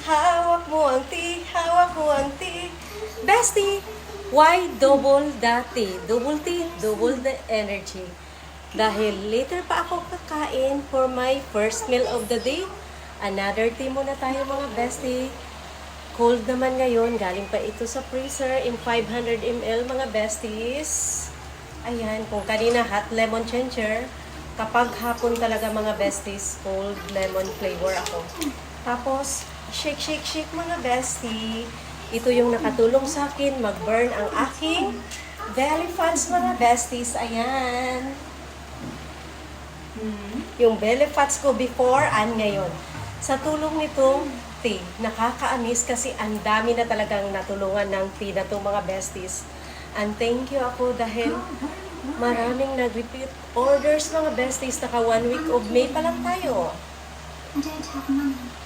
Hawak mo ang tea, hawak mo ang tea. Bestie, why double the tea? Double tea, double the energy. Dahil later pa ako kakain for my first meal of the day. Another tea muna tayo mga bestie. Cold naman ngayon, galing pa ito sa freezer in 500 ml mga besties. Ayan, kung kanina hot lemon ginger, kapag hapon talaga mga besties, cold lemon flavor ako. Tapos, shake, shake, shake mga bestie. Ito yung nakatulong sa akin mag-burn ang aking belly fats mga besties. Ayan. Yung belly fats ko before and ngayon. Sa tulong nitong tea, nakakaamis kasi ang dami na talagang natulungan ng tea na itong mga besties. And thank you ako dahil maraming nag-repeat orders mga besties. Naka 1 week of May pa lang tayo. I don't have money.